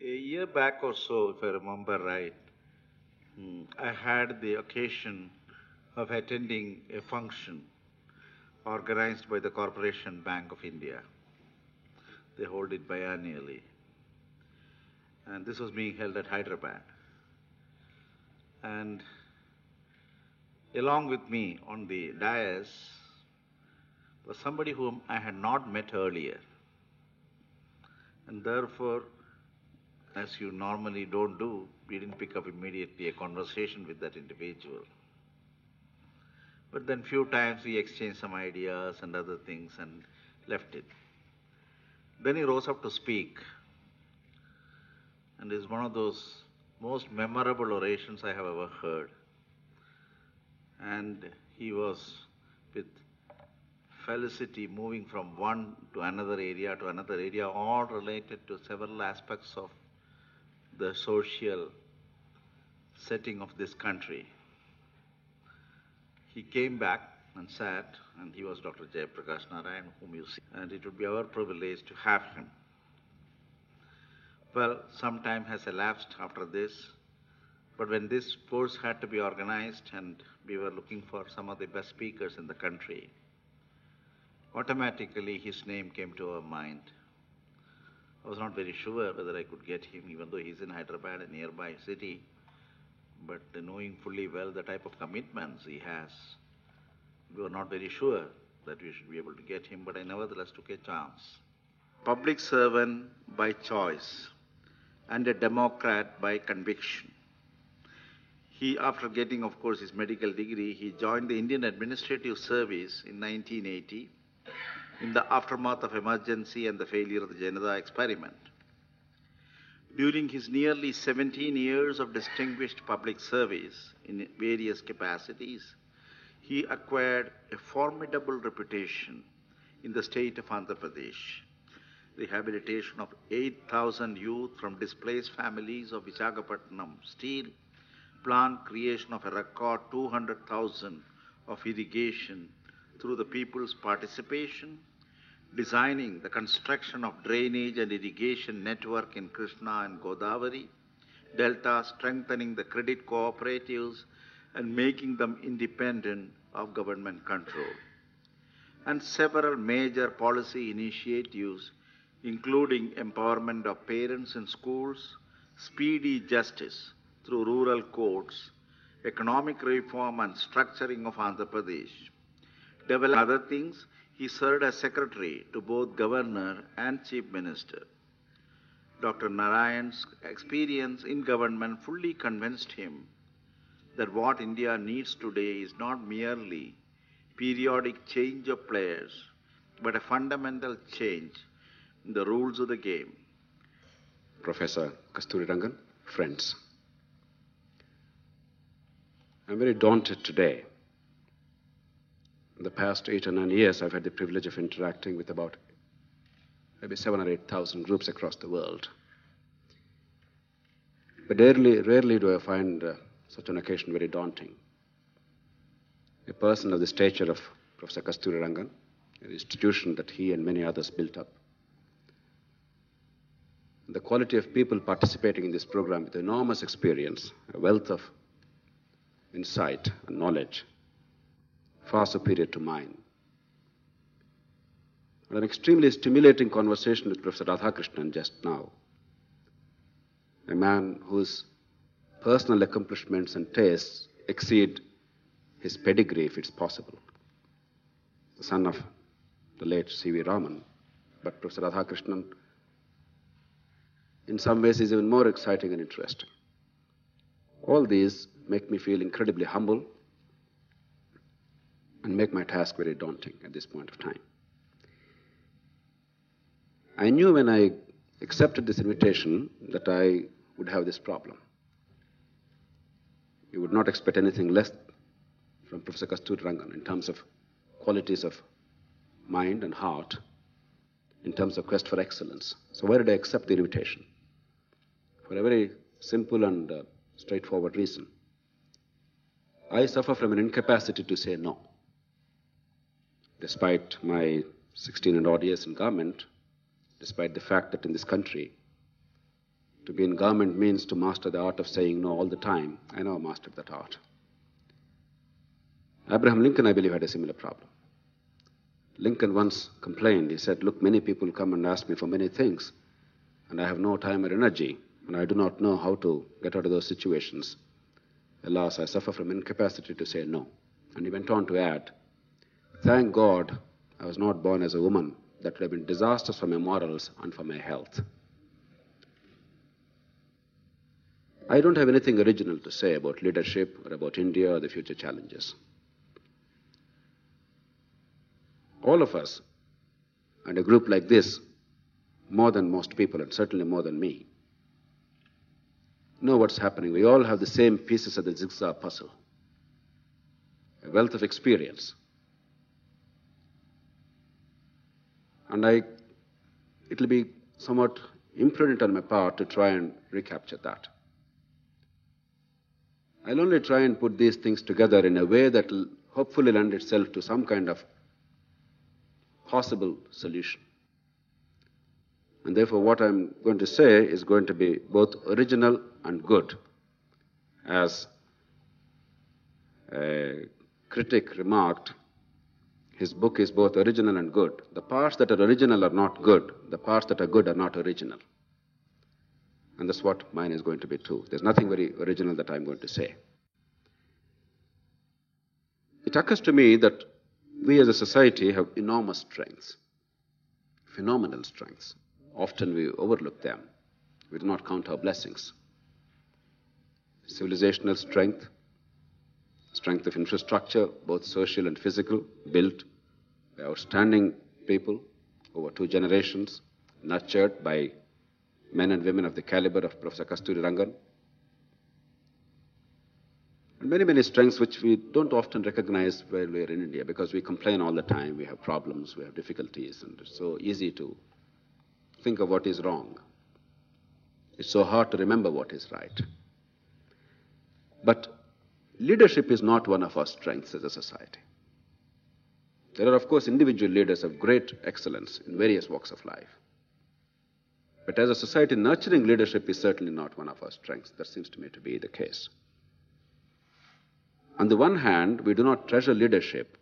A year back or so, if I remember right, I had the occasion of attending a function organized by the Corporation Bank of India. They hold it biannually. And this was being held at Hyderabad. And along with me on the dais was somebody whom I had not met earlier. And therefore, as you normally don't do, we didn't pick up immediately a conversation with that individual. But then few times we exchanged some ideas and other things and left it. Then he rose up to speak. And it's one of those most memorable orations I have ever heard. And he was with felicity moving from one to another area, all related to several aspects of the social setting of this country. He came back and sat, and he was Dr. Jayaprakash Narayan, whom you see, and it would be our privilege to have him. Well, some time has elapsed after this, but when this course had to be organized and we were looking for some of the best speakers in the country, automatically his name came to our mind. I was not very sure whether I could get him, even though he's in Hyderabad, a nearby city, but knowing fully well the type of commitments he has, we were not very sure that we should be able to get him, but I nevertheless took a chance. Public servant by choice and a Democrat by conviction. He, after getting, of course, his medical degree, he joined the Indian Administrative Service in 1980 in the aftermath of emergency and the failure of the Janata experiment. During his nearly 17 years of distinguished public service in various capacities, he acquired a formidable reputation in the state of Andhra Pradesh. Rehabilitation of 8,000 youth from displaced families of Visakhapatnam Steel plant, creation of a record 200,000 of irrigation through the people's participation, designing the construction of drainage and irrigation network in Krishna and Godavari Delta, strengthening the credit cooperatives and making them independent of government control, and several major policy initiatives including empowerment of parents in schools, speedy justice through rural courts, economic reform and structuring of Andhra Pradesh. Developing other things, he served as secretary to both governor and chief minister. Dr. Narayan's experience in government fully convinced him that what India needs today is not merely periodic change of players, but a fundamental change in the rules of the game. Professor Kasturirangan, friends. I'm very daunted today. In the past 8 or 9 years, I've had the privilege of interacting with about maybe 7,000 or 8,000 groups across the world. But rarely do I find such an occasion very daunting. A person of the stature of Professor Kasturirangan, an institution that he and many others built up, the quality of people participating in this program with enormous experience, a wealth of insight and knowledge, far superior to mine. And an extremely stimulating conversation with Professor Radhakrishnan just now, a man whose personal accomplishments and tastes exceed his pedigree, if it's possible. The son of the late C.V. Raman, but Professor Radhakrishnan, in some ways, is even more exciting and interesting. All these make me feel incredibly humble and make my task very daunting at this point of time. I knew when I accepted this invitation that I would have this problem. You would not expect anything less from Professor Kasturirangan in terms of qualities of mind and heart, in terms of quest for excellence. So why did I accept the invitation? For a very simple and straightforward reason. I suffer from an incapacity to say no. Despite my 16 and odd years in government, despite the fact that in this country, To be in government means to master the art of saying no all the time. I now mastered that art. Abraham Lincoln, I believe, had a similar problem. Lincoln once complained. He said, look, many people come and ask me for many things, and I have no time or energy, and I do not know how to get out of those situations. Alas, I suffer from incapacity to say no. And he went on to add, thank God I was not born as a woman. That would have been disastrous for my morals and for my health. I don't have anything original to say about leadership or about India or the future challenges. All of us, and a group like this, more than most people, and certainly more than me, know what's happening. We all have the same pieces of the jigsaw puzzle, a wealth of experience. And it'll be somewhat imprudent on my part to try and recapture that. I'll only try and put these things together in a way that will hopefully lend itself to some kind of possible solution. And therefore what I'm going to say is going to be both original and good. As a critic remarked, his book is both original and good. The parts that are original are not good. The parts that are good are not original. And that's what mine is going to be too. There's nothing very original that I'm going to say. It occurs to me that we as a society have enormous strengths, phenomenal strengths. Often we overlook them. We do not count our blessings. Civilizational strength, strength of infrastructure, both social and physical, built by outstanding people over 2 generations, nurtured by men and women of the caliber of Professor Kasturi Rangan. And many, many strengths which we don't often recognize while we are in India, because we complain all the time, we have problems, we have difficulties, and it's so easy to think of what is wrong. It's so hard to remember what is right. But leadership is not one of our strengths as a society. There are, of course, individual leaders of great excellence in various walks of life. But as a society, nurturing leadership is certainly not one of our strengths. That seems to me to be the case. On the one hand, we do not treasure leadership.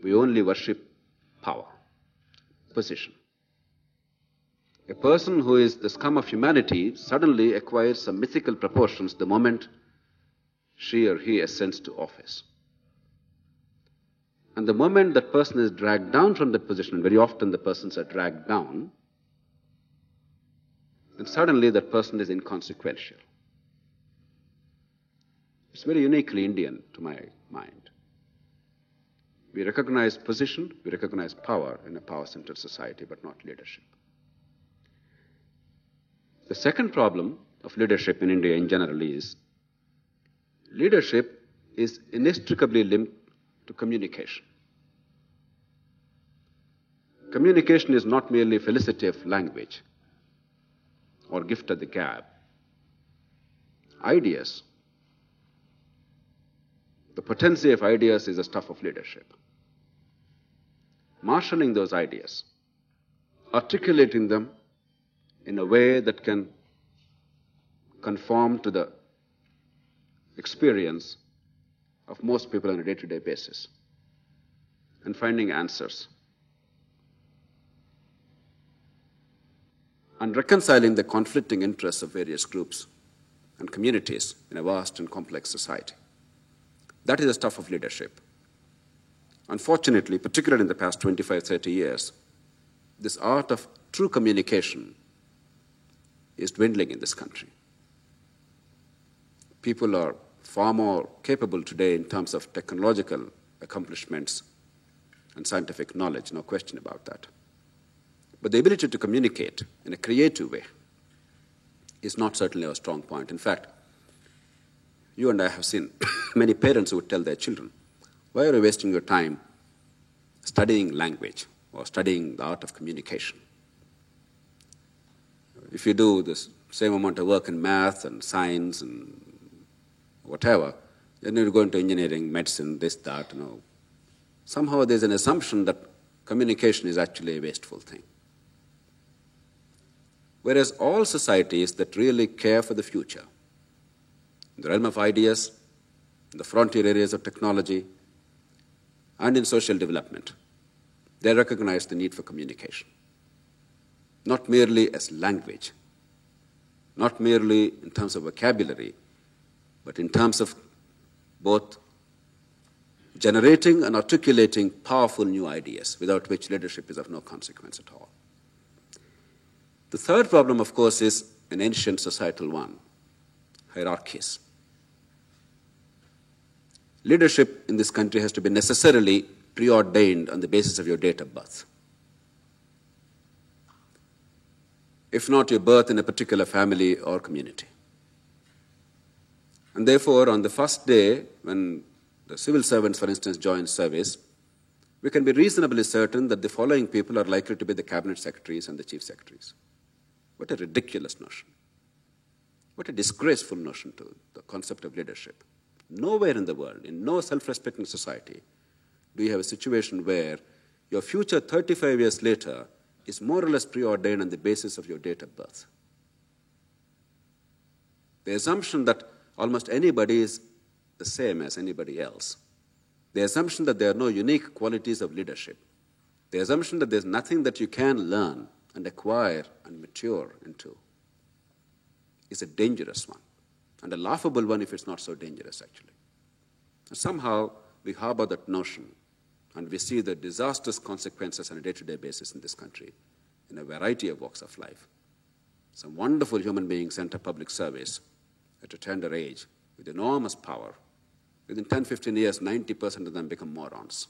We only worship power, position. A person who is the scum of humanity suddenly acquires some mythical proportions the moment she or he ascends to office. And the moment that person is dragged down from that position, and very often the persons are dragged down, then suddenly that person is inconsequential. It's very uniquely Indian to my mind. We recognize position, we recognize power in a power-centered society, but not leadership. The second problem of leadership in India in general is leadership is inextricably linked to communication. Communication is not merely felicity of language or gift of the gab. Ideas, the potency of ideas is the stuff of leadership. Marshalling those ideas, articulating them in a way that can conform to the experience of most people on a day-to-day basis, and finding answers, and reconciling the conflicting interests of various groups and communities in a vast and complex society. That is the stuff of leadership. Unfortunately, particularly in the past 25, 30 years, this art of true communication is dwindling in this country. People are far more capable today in terms of technological accomplishments and scientific knowledge, no question about that. But the ability to communicate in a creative way is not certainly a strong point. In fact, you and I have seen many parents who would tell their children, why are you wasting your time studying language or studying the art of communication? If you do this same amount of work in math and science and whatever, then you're going to engineering, medicine, this, that, Somehow there's an assumption that communication is actually a wasteful thing. Whereas all societies that really care for the future, in the realm of ideas, in the frontier areas of technology, and in social development, they recognize the need for communication. Not merely as language, not merely in terms of vocabulary, but in terms of both generating and articulating powerful new ideas, without which leadership is of no consequence at all. The third problem, of course, is an ancient societal one: hierarchies. Leadership in this country has to be necessarily preordained on the basis of your date of birth. If not your birth in a particular family or community. And therefore, on the first day, when the civil servants, for instance, join service, we can be reasonably certain that the following people are likely to be the cabinet secretaries and the chief secretaries. What a ridiculous notion. What a disgraceful notion to the concept of leadership. Nowhere in the world, in no self-respecting society, do you have a situation where your future 35 years later is more or less preordained on the basis of your date of birth. The assumption that almost anybody is the same as anybody else, the assumption that there are no unique qualities of leadership, the assumption that there's nothing that you can learn and acquire and mature into, is a dangerous one, and a laughable one if it's not so dangerous, actually. And somehow we harbor that notion, and we see the disastrous consequences on a day-to-day basis in this country in a variety of walks of life. Some wonderful human beings enter public service at a tender age with enormous power. Within 10, 15 years, 90% of them become morons.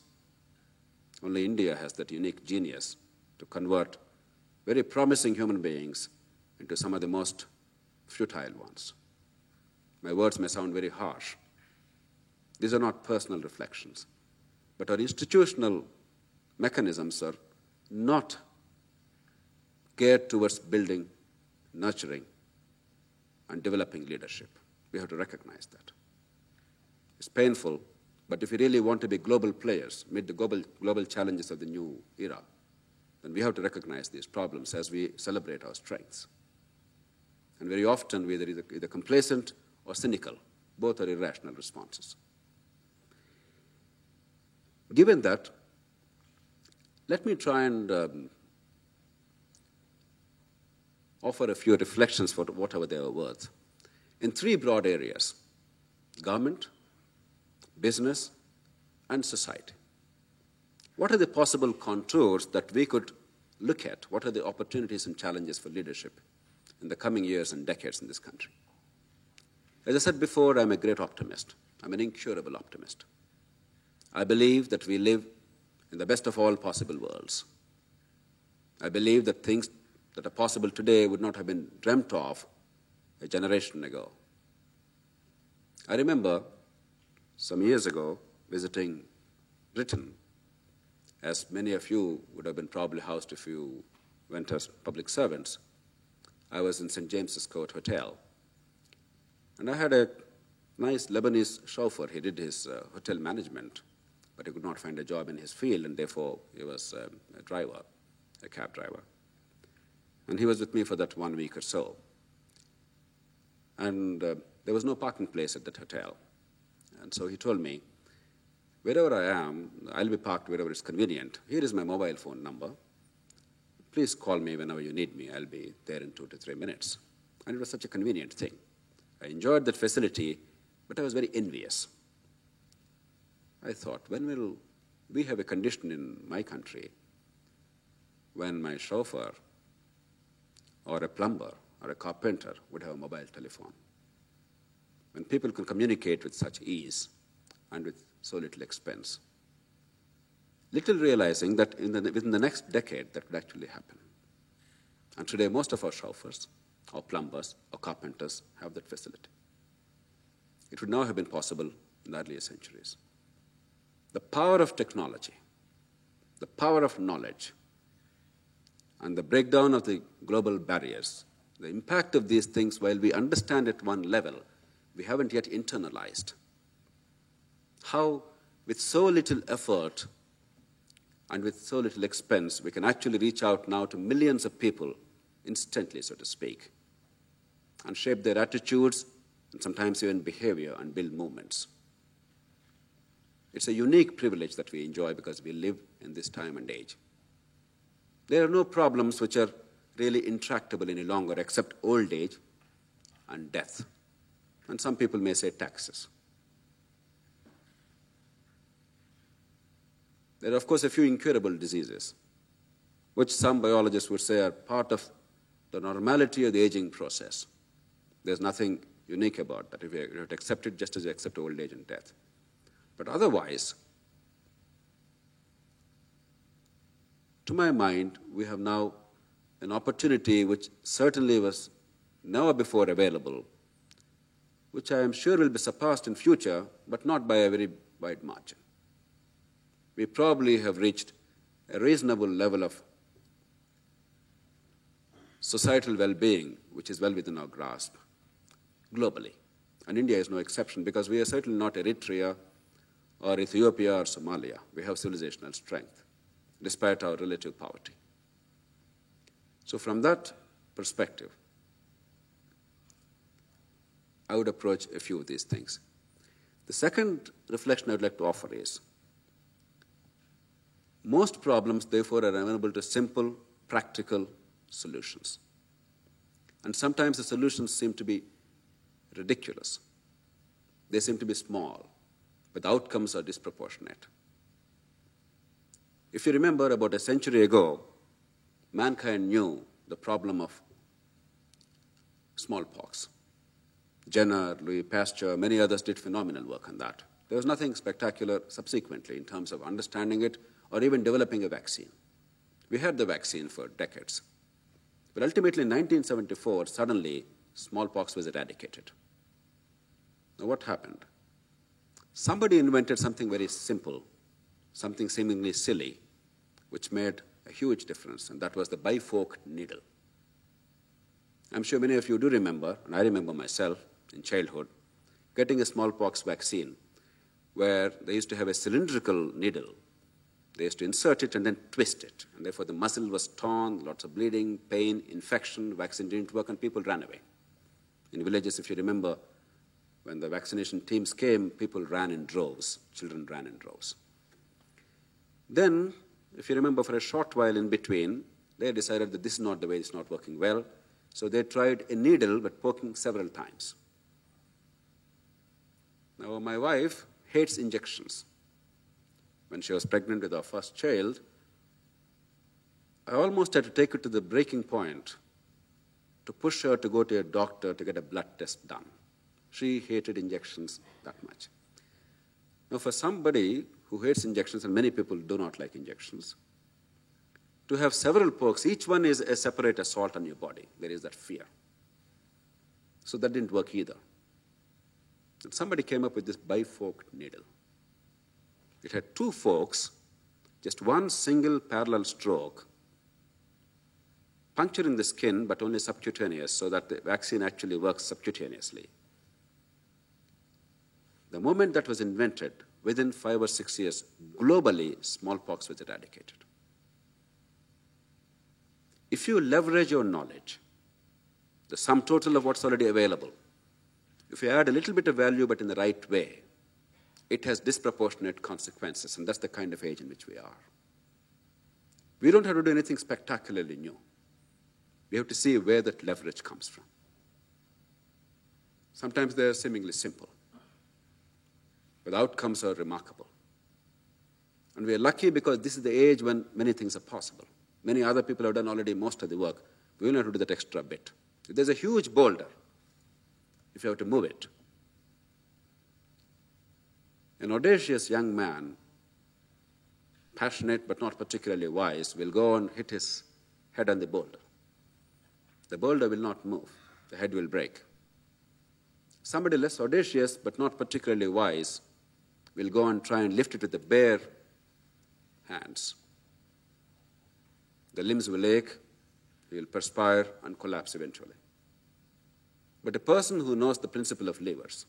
Only India has that unique genius to convert very promising human beings into some of the most futile ones. My words may sound very harsh. These are not personal reflections, but our institutional mechanisms are not geared towards building, nurturing, and developing leadership. We have to recognize that. It's painful, but if we really want to be global players, meet the global challenges of the new era, then we have to recognize these problems as we celebrate our strengths. And very often we're either complacent or cynical. Both are irrational responses. Given that, let me try and offer a few reflections for whatever they are worth. In three broad areas: government, business, and society. What are the possible contours that we could look at? What are the opportunities and challenges for leadership in the coming years and decades in this country? As I said before, I'm a great optimist. I'm an incurable optimist. I believe that we live in the best of all possible worlds. I believe that things that are possible today would not have been dreamt of a generation ago. I remember some years ago visiting Britain, as many of you would have been probably housed if you went as public servants. I was in St. James's Court Hotel, and I had a nice Lebanese chauffeur. He did his hotel management, but he could not find a job in his field, and therefore he was a driver, a cab driver. And he was with me for that 1 week or so. And there was no parking place at that hotel. And so he told me, wherever I am, I'll be parked wherever it's convenient. Here is my mobile phone number. Please call me whenever you need me. I'll be there in 2 to 3 minutes. And it was such a convenient thing. I enjoyed that facility, but I was very envious. I thought, when will we have a condition in my country when my chauffeur or a plumber or a carpenter would have a mobile telephone? When people can communicate with such ease and with so little expense. Little realizing that within the next decade that would actually happen. And today most of our chauffeurs or plumbers or carpenters have that facility. It would now have been possible in the earlier centuries. The power of technology, the power of knowledge, and the breakdown of the global barriers, the impact of these things, while we understand at one level, we haven't yet internalized. How, with so little effort and with so little expense, we can actually reach out now to millions of people instantly, so to speak, and shape their attitudes and sometimes even behavior and build movements. It's a unique privilege that we enjoy because we live in this time and age. There are no problems which are really intractable any longer except old age and death. And some people may say taxes. There are, of course, a few incurable diseases, which some biologists would say are part of the normality of the aging process. There's nothing unique about that. If you have to accept it just as you accept old age and death. But otherwise, to my mind, we have now an opportunity which certainly was never before available, which I am sure will be surpassed in future, but not by a very wide margin. We probably have reached a reasonable level of societal well-being, which is well within our grasp, globally. And India is no exception, because we are certainly not Eritrea or Ethiopia or Somalia. We have civilizational strength, despite our relative poverty. So from that perspective, I would approach a few of these things. The second reflection I would like to offer is, most problems, therefore, are amenable to simple, practical solutions. And sometimes the solutions seem to be ridiculous. They seem to be small, but the outcomes are disproportionate. If you remember, about a century ago, mankind knew the problem of smallpox. Jenner, Louis Pasteur, many others did phenomenal work on that. There was nothing spectacular subsequently in terms of understanding it or even developing a vaccine. We had the vaccine for decades. But ultimately, in 1974, suddenly, smallpox was eradicated. Now, what happened? Somebody invented something very simple, something seemingly silly, which made a huge difference, and that was the biforked needle. I'm sure many of you do remember, and I remember myself in childhood, getting a smallpox vaccine where they used to have a cylindrical needle. They used to insert it and then twist it, and therefore the muscle was torn, lots of bleeding, pain, infection, vaccine didn't work, and people ran away. In villages, if you remember, when the vaccination teams came, people ran in droves, children ran in droves. Then, if you remember, for a short while in between, they decided that this is not the way, it's not working well, so they tried a needle, but poking several times. Now, my wife hates injections. When she was pregnant with our first child, I almost had to take her to the breaking point to push her to go to a doctor to get a blood test done. She hated injections that much. Now, for somebody who hates injections, and many people do not like injections, to have several pokes, each one is a separate assault on your body. There is that fear. So that didn't work either. And somebody came up with this biforked needle. It had two forks, just one single parallel stroke, puncturing the skin, but only subcutaneous, so that the vaccine actually works subcutaneously. The moment that was invented, within 5 or 6 years, globally, smallpox was eradicated. If you leverage your knowledge, the sum total of what's already available, if you add a little bit of value but in the right way, it has disproportionate consequences, and that's the kind of age in which we are. We don't have to do anything spectacularly new. We have to see where that leverage comes from. Sometimes they are seemingly simple, but the outcomes are remarkable. And we are lucky because this is the age when many things are possible. Many other people have done already most of the work. We only have to do that extra bit. If there's a huge boulder, if you have to move it, an audacious young man, passionate but not particularly wise, will go and hit his head on the boulder. The boulder will not move. The head will break. Somebody less audacious but not particularly wise will go and try and lift it with the bare hands. The limbs will ache, he will perspire and collapse eventually. But a person who knows the principle of levers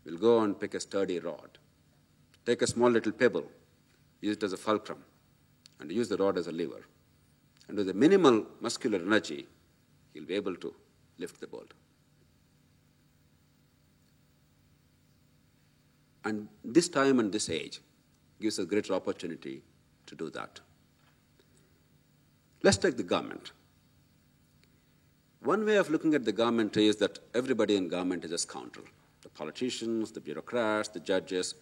will go and pick a sturdy rod, take a small little pebble, use it as a fulcrum, and use the rod as a lever. And with a minimal muscular energy, he'll be able to lift the boulder. And this time and this age gives us greater opportunity to do that. Let's take the government. One way of looking at the government is that everybody in government is a scoundrel. The politicians, the bureaucrats, the judges,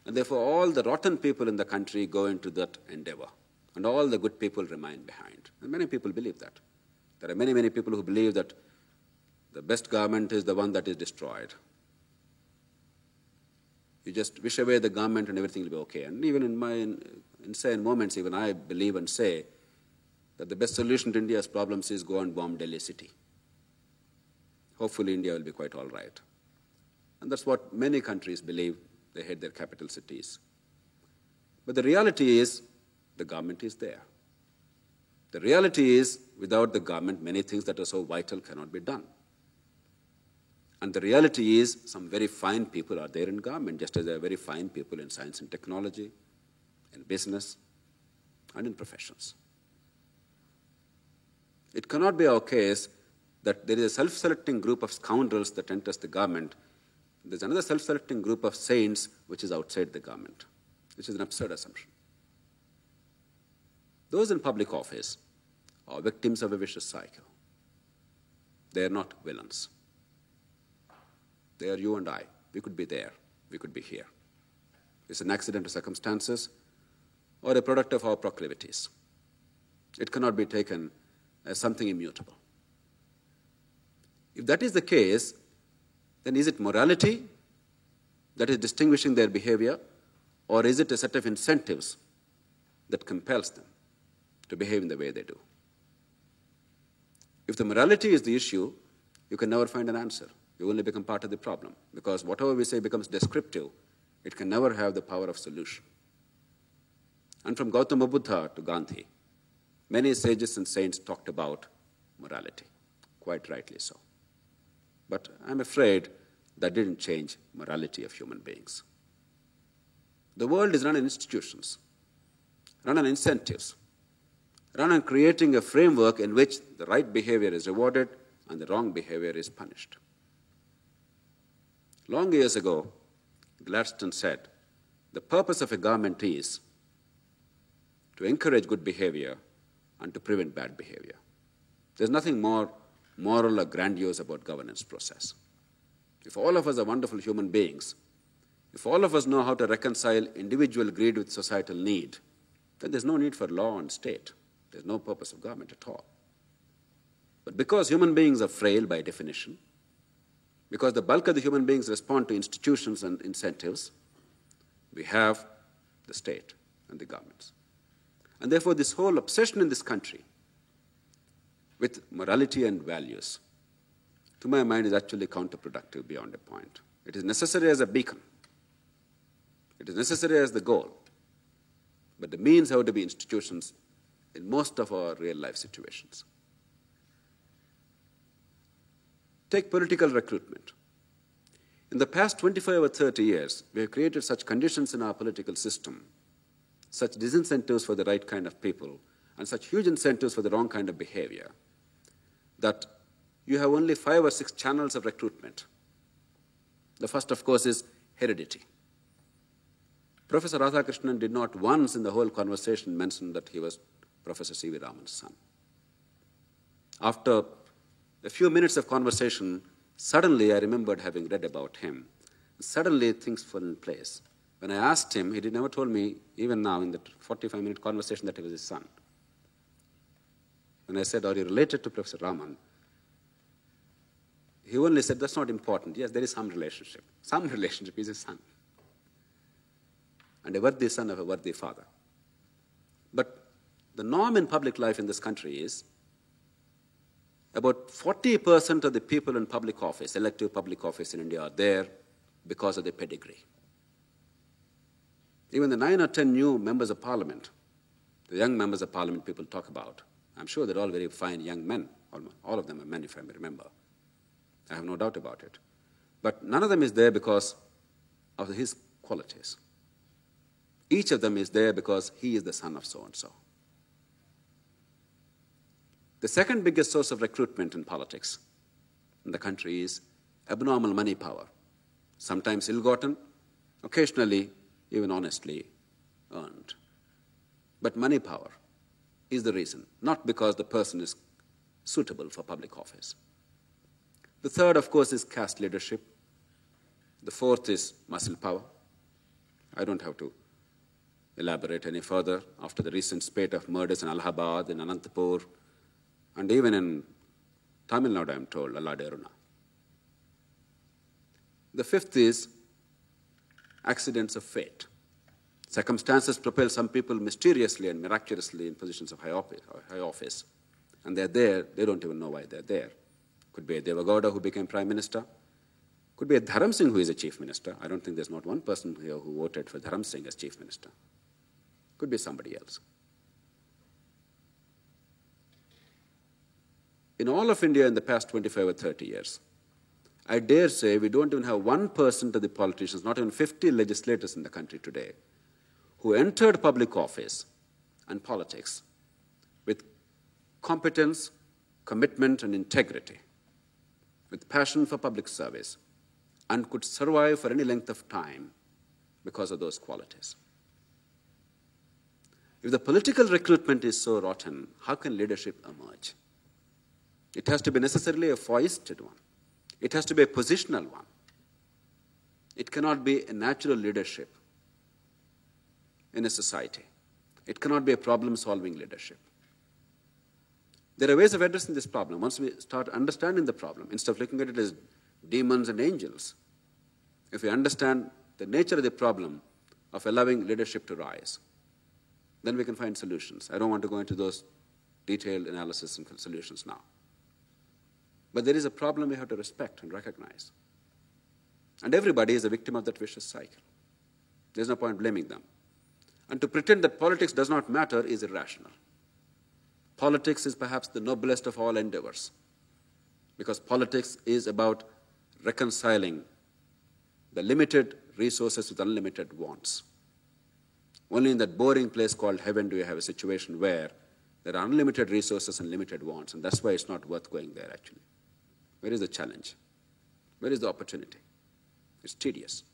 and therefore all the rotten people in the country go into that endeavor, and all the good people remain behind. And many people believe that. There are many, many people who believe that the best government is the one that is destroyed. You just wish away the government and everything will be okay. And even in my insane moments, even I believe and say that the best solution to India's problems is go and bomb Delhi city. Hopefully India will be quite all right. And that's what many countries believe. They hate their capital cities. But the reality is the government is there. The reality is without the government, many things that are so vital cannot be done. And the reality is some very fine people are there in government, just as there are very fine people in science and technology, in business, and in professions. It cannot be our case that there is a self-selecting group of scoundrels that enters the government. There's another self-selecting group of saints which is outside the government, which is an absurd assumption. Those in public office are victims of a vicious cycle. They are not villains. They are you and I. We could be there. We could be here. It's an accident of circumstances or a product of our proclivities. It cannot be taken as something immutable. If that is the case, then is it morality that is distinguishing their behavior, or is it a set of incentives that compels them to behave in the way they do? If the morality is the issue, you can never find an answer. You only become part of the problem, because whatever we say becomes descriptive. It can never have the power of solution. And from Gautama Buddha to Gandhi, many sages and saints talked about morality, quite rightly so. But I'm afraid that didn't change morality of human beings. The world is run on institutions, run on incentives, run on creating a framework in which the right behavior is rewarded and the wrong behavior is punished. Long years ago, Gladstone said, the purpose of a government is to encourage good behavior and to prevent bad behavior. There's nothing more moral or grandiose about governance process. If all of us are wonderful human beings, if all of us know how to reconcile individual greed with societal need, then there's no need for law and state. There's no purpose of government at all. But because human beings are frail by definition, because the bulk of the human beings respond to institutions and incentives, we have the state and the governments. And therefore, this whole obsession in this country with morality and values, to my mind, is actually counterproductive beyond a point. It is necessary as a beacon. It is necessary as the goal. But the means have to be institutions in most of our real-life situations. Take political recruitment. In the past 25 or 30 years, we have created such conditions in our political system, such disincentives for the right kind of people, and such huge incentives for the wrong kind of behavior, that you have only 5 or 6 channels of recruitment. The first, of course, is heredity. Professor Radhakrishnan did not once in the whole conversation mention that he was Professor C.V. Raman's son. After a few minutes of conversation, suddenly I remembered having read about him. Suddenly things fell in place. When I asked him, he never told me, even now in that 45-minute conversation, that he was his son. When I said, are you related to Professor Raman? He only said, that's not important. Yes, there is some relationship. Some relationship, he's his son. And a worthy son of a worthy father. But the norm in public life in this country is about 40% of the people in public office, elective public office in India, are there because of their pedigree. Even the 9 or 10 new members of parliament, the young members of parliament people talk about, I'm sure they're all very fine young men. All of them are men, if I may remember. I have no doubt about it. But none of them is there because of his qualities. Each of them is there because he is the son of so-and-so. The second biggest source of recruitment in politics in the country is abnormal money power, sometimes ill-gotten, occasionally even honestly earned. But money power is the reason, not because the person is suitable for public office. The third, of course, is caste leadership. The fourth is muscle power. I don't have to elaborate any further after the recent spate of murders in Allahabad, in Anantapur, and even in Tamil Nadu, I'm told, Alladeruna. The fifth is accidents of fate. Circumstances propel some people mysteriously and miraculously in positions of high office. And they're there, they don't even know why they're there. Could be a Devagowda who became prime minister. Could be a Dharam Singh who is a chief minister. I don't think there's not one person here who voted for Dharam Singh as chief minister. Could be somebody else. In all of India in the past 25 or 30 years, I dare say we don't even have 1% of the politicians, not even 50 legislators in the country today, who entered public office and politics with competence, commitment, and integrity, with passion for public service, and could survive for any length of time because of those qualities. If the political recruitment is so rotten, how can leadership emerge? It has to be necessarily a foisted one. It has to be a positional one. It cannot be a natural leadership in a society. It cannot be a problem-solving leadership. There are ways of addressing this problem. Once we start understanding the problem, instead of looking at it as demons and angels, if we understand the nature of the problem of allowing leadership to rise, then we can find solutions. I don't want to go into those detailed analysis and solutions now. But there is a problem we have to respect and recognize. And everybody is a victim of that vicious cycle. There's no point blaming them. And to pretend that politics does not matter is irrational. Politics is perhaps the noblest of all endeavors, because politics is about reconciling the limited resources with unlimited wants. Only in that boring place called heaven do you have a situation where there are unlimited resources and limited wants, and that's why it's not worth going there, actually. Where is the challenge? Where is the opportunity? It's tedious.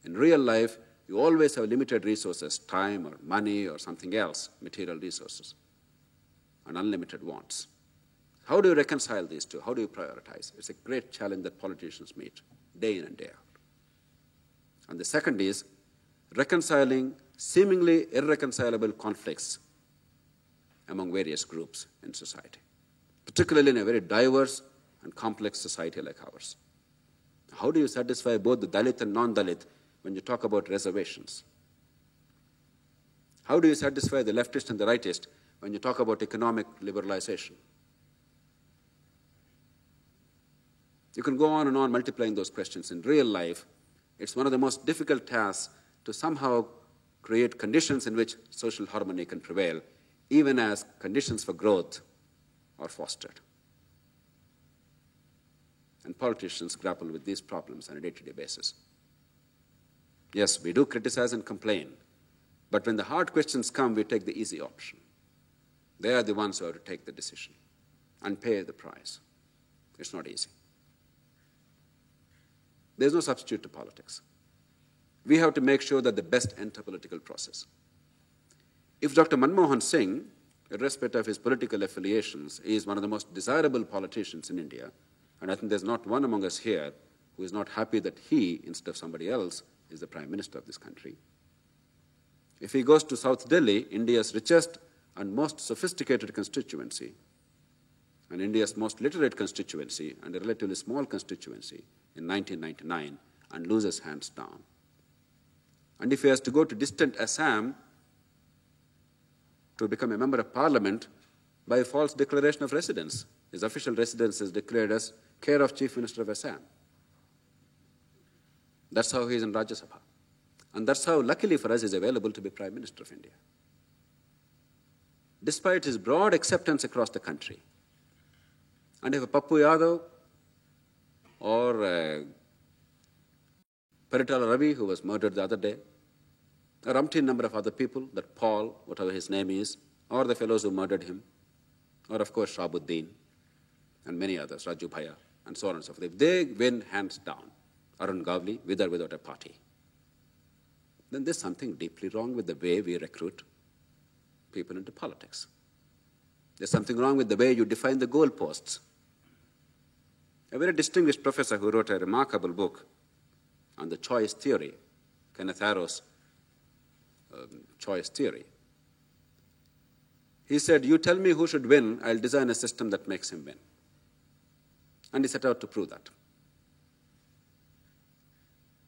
In real life, you always have limited resources, time or money or something else, material resources, and unlimited wants. How do you reconcile these two? How do you prioritize? It's a great challenge that politicians meet day in and day out. And the second is reconciling seemingly irreconcilable conflicts among various groups in society, particularly in a very diverse and complex society like ours. How do you satisfy both the Dalit and non-Dalit when you talk about reservations? How do you satisfy the leftist and the rightist when you talk about economic liberalization? You can go on and on multiplying those questions. In real life, it's one of the most difficult tasks to somehow create conditions in which social harmony can prevail, even as conditions for growth are fostered. And politicians grapple with these problems on a day-to-day basis. Yes, we do criticize and complain, but when the hard questions come, we take the easy option. They are the ones who have to take the decision and pay the price. It's not easy. There's no substitute to politics. We have to make sure that the best enter political process. If Dr. Manmohan Singh, irrespective of his political affiliations, is one of the most desirable politicians in India, and I think there's not one among us here who is not happy that he, instead of somebody else, is the Prime Minister of this country. If he goes to South Delhi, India's richest and most sophisticated constituency, and India's most literate constituency, and a relatively small constituency in 1999, and loses hands down. And if he has to go to distant Assam to become a member of parliament by a false declaration of residence, his official residence is declared as care of Chief Minister of Assam. That's how he is in Rajya Sabha. And that's how, luckily for us, he is available to be Prime Minister of India. Despite his broad acceptance across the country, and if a Pappu Yadav or Paritala Ravi, who was murdered the other day, a umpteen number of other people, that Paul, whatever his name is, or the fellows who murdered him, or of course Shahabuddin and many others, Raju Bhaya, and so on and so forth, if they win hands down, Arun Gavli, with or without a party, then there's something deeply wrong with the way we recruit people into politics. There's something wrong with the way you define the goalposts. A very distinguished professor who wrote a remarkable book on the choice theory, Kenneth Arrow's choice theory, he said, you tell me who should win, I'll design a system that makes him win. And he set out to prove that.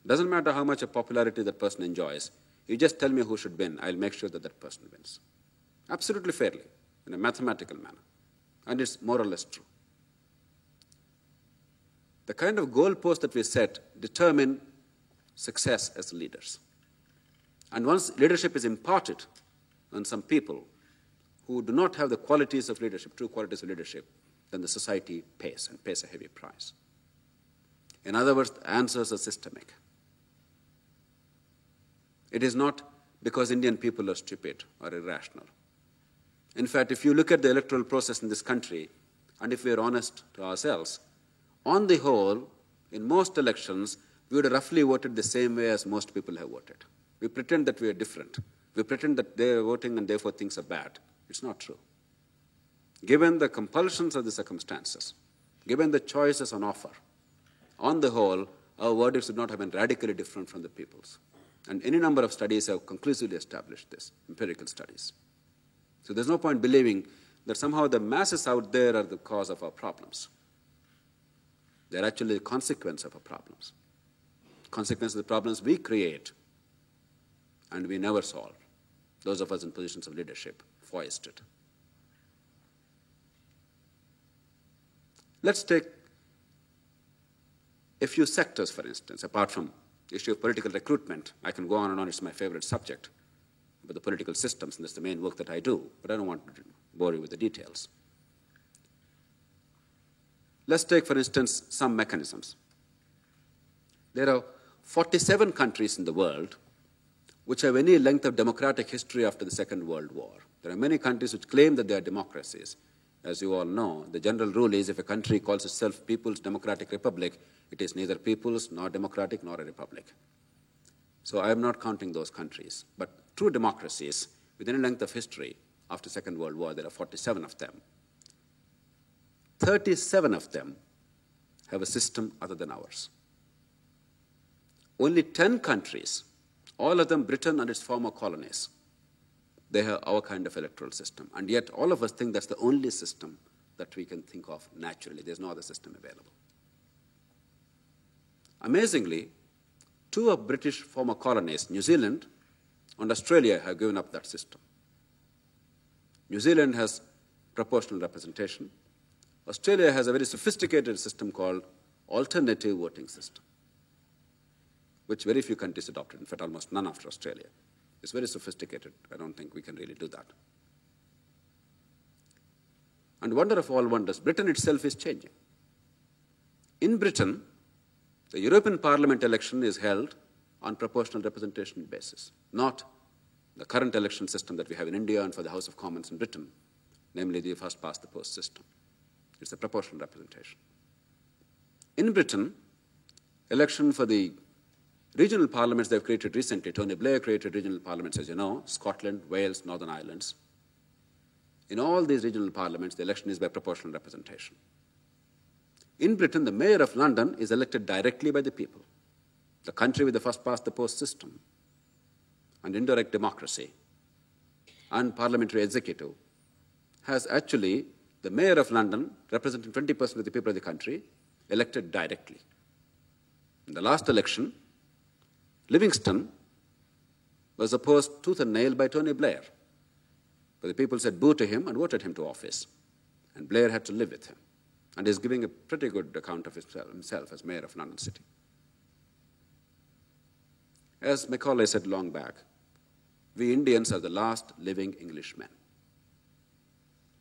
Doesn't matter how much of popularity that person enjoys, you just tell me who should win, I'll make sure that that person wins. Absolutely fairly, in a mathematical manner. And it's more or less true. The kind of goalposts that we set determine success as leaders. And once leadership is imparted on some people who do not have the qualities of leadership, true qualities of leadership, then the society pays, and pays a heavy price. In other words, the answers are systemic. It is not because Indian people are stupid or irrational. In fact, if you look at the electoral process in this country, and if we are honest to ourselves, on the whole, in most elections, we would have roughly voted the same way as most people have voted. We pretend that we are different. We pretend that they are voting and therefore things are bad. It's not true. Given the compulsions of the circumstances, given the choices on offer, on the whole, our verdicts would not have been radically different from the people's. And any number of studies have conclusively established this, empirical studies. So there's no point believing that somehow the masses out there are the cause of our problems. They're actually the consequence of our problems. Consequence of the problems we create and we never solve. Those of us in positions of leadership foist it. Let's take a few sectors, for instance, apart from the issue of political recruitment. I can go on and on, it's my favorite subject, but the political systems, and that's the main work that I do, but I don't want to bore you with the details. Let's take, for instance, some mechanisms. There are 47 countries in the world which have any length of democratic history after the Second World War. There are many countries which claim that they are democracies. As you all know, the general rule is if a country calls itself People's Democratic Republic, it is neither people's, nor democratic, nor a republic. So I am not counting those countries. But true democracies, with any length of history after the Second World War, there are 47 of them. 37 of them have a system other than ours. Only 10 countries, all of them Britain and its former colonies, they have our kind of electoral system. And yet all of us think that's the only system that we can think of naturally. There's no other system available. Amazingly, 2 of British former colonies, New Zealand and Australia, have given up that system. New Zealand has proportional representation. Australia has a very sophisticated system called alternative voting system, which very few countries adopted, in fact, almost none after Australia. It's very sophisticated. I don't think we can really do that. And wonder of all wonders, Britain itself is changing. In Britain, the European Parliament election is held on proportional representation basis, not the current election system that we have in India and for the House of Commons in Britain, namely the first-past-the-post system. It's a proportional representation. In Britain, election for the regional parliaments they've created recently, Tony Blair created regional parliaments, as you know, Scotland, Wales, Northern Ireland. In all these regional parliaments, the election is by proportional representation. In Britain, the mayor of London is elected directly by the people. The country with the first-past-the-post system and indirect democracy and parliamentary executive has actually the mayor of London, representing 20% of the people of the country, elected directly. In the last election, Livingston was opposed tooth and nail by Tony Blair. But the people said boo to him and voted him to office. And Blair had to live with him. And is giving a pretty good account of himself as mayor of London City. As Macaulay said long back, we Indians are the last living Englishmen.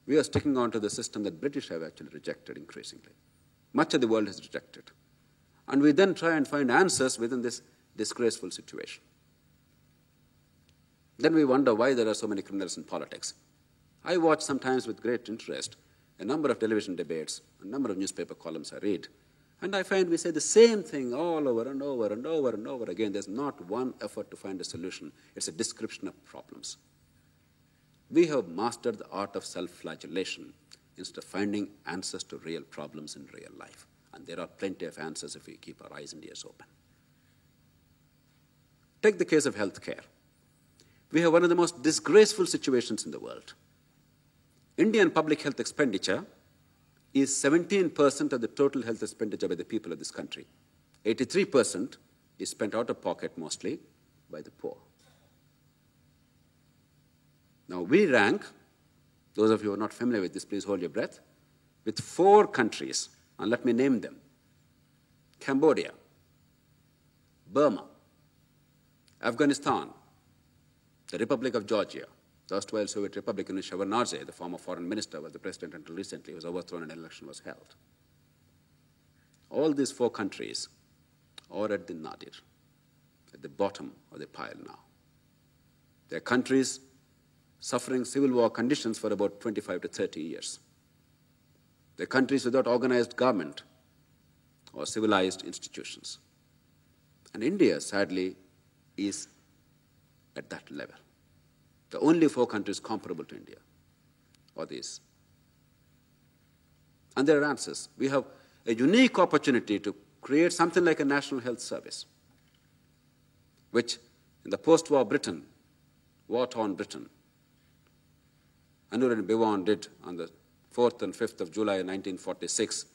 We are sticking on to the system that British have actually rejected increasingly. Much of the world has rejected. And we then try and find answers within this disgraceful situation. Then we wonder why there are so many criminals in politics. I watch sometimes with great interest a number of television debates, a number of newspaper columns I read, and I find we say the same thing all over and over and over and over again. There's not one effort to find a solution. It's a description of problems. We have mastered the art of self-flagellation instead of finding answers to real problems in real life. And there are plenty of answers if we keep our eyes and ears open. Take the case of healthcare. We have one of the most disgraceful situations in the world. Indian public health expenditure is 17% of the total health expenditure by the people of this country. 83% is spent out of pocket mostly by the poor. Now we rank, those of you who are not familiar with this, please hold your breath, with 4 countries, and let me name them: Cambodia, Burma, Afghanistan, the Republic of Georgia, the erstwhile Soviet Republic in which Shevardnadze, the former foreign minister, was the president until recently, was overthrown and an election was held. All these 4 countries are at the nadir, at the bottom of the pile now. They are countries suffering civil war conditions for about 25 to 30 years. They are countries without organized government or civilized institutions. And India, sadly, is at that level. The only 4 countries comparable to India are these. And there are answers. We have a unique opportunity to create something like a national health service, which in the post-war Britain, war-torn Britain, Aneurin Bewan did on the 4th and 5th of July 1946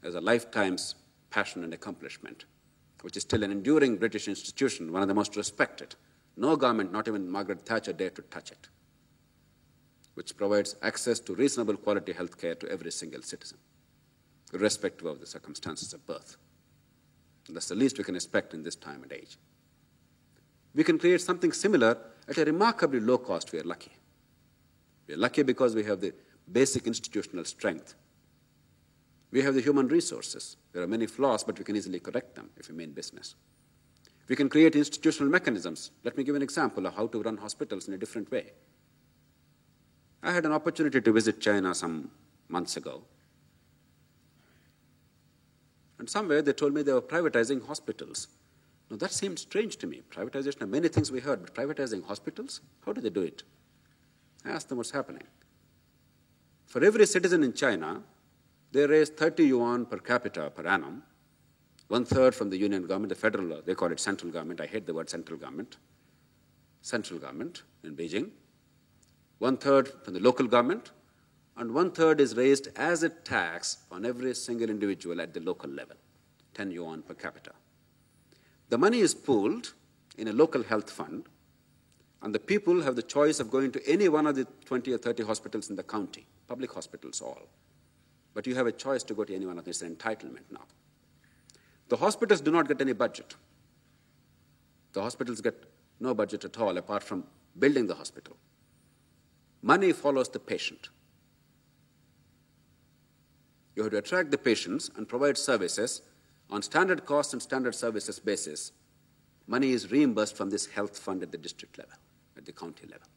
as a lifetime's passion and accomplishment, which is still an enduring British institution, one of the most respected. No government, not even Margaret Thatcher, dared to touch it, which provides access to reasonable quality health care to every single citizen, irrespective of the circumstances of birth. And that's the least we can expect in this time and age. We can create something similar at a remarkably low cost. We are lucky. We are lucky because we have the basic institutional strength. We have the human resources. There are many flaws, but we can easily correct them if we mean business. We can create institutional mechanisms. Let me give an example of how to run hospitals in a different way. I had an opportunity to visit China some months ago. And somewhere they told me they were privatizing hospitals. Now that seemed strange to me. Privatization of many things we heard, but privatizing hospitals? How do they do it? I asked them what's happening. For every citizen in China, they raise 30 yuan per capita per annum, 1/3 from the union government, the federal, they call it central government. I hate the word central government in Beijing. 1/3 from the local government, and 1/3 is raised as a tax on every single individual at the local level, 10 yuan per capita. The money is pooled in a local health fund, and the people have the choice of going to any one of the 20 or 30 hospitals in the county, public hospitals all. But you have a choice to go to any one of them. It's an entitlement now. The hospitals do not get any budget. The hospitals get no budget at all apart from building the hospital. Money follows the patient. You have to attract the patients and provide services on standard cost and standard services basis. Money is reimbursed from this health fund at the district level, at the county level.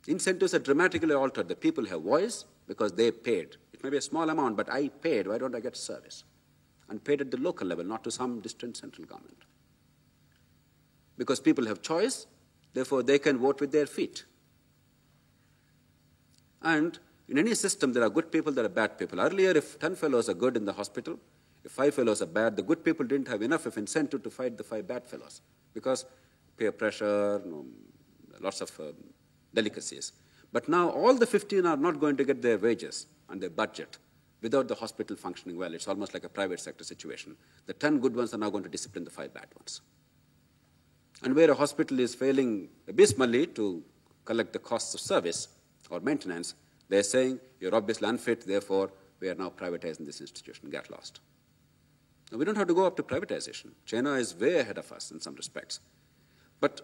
Incentives are dramatically altered. The people have voice because they paid. It may be a small amount, but I paid. Why don't I get service? And paid at the local level, not to some distant central government. Because people have choice, therefore they can vote with their feet. And in any system, there are good people, there are bad people. Earlier, if 10 fellows are good in the hospital, if 5 fellows are bad, the good people didn't have enough of incentive to fight the 5 bad fellows because peer pressure, lots of delicacies. But now all the 15 are not going to get their wages and their budget without the hospital functioning well. It's almost like a private sector situation. The 10 good ones are now going to discipline the 5 bad ones. And where a hospital is failing abysmally to collect the costs of service or maintenance, they're saying, you're obviously unfit, therefore we are now privatizing this institution. Get lost. Now, we don't have to go up to privatization. China is way ahead of us in some respects. But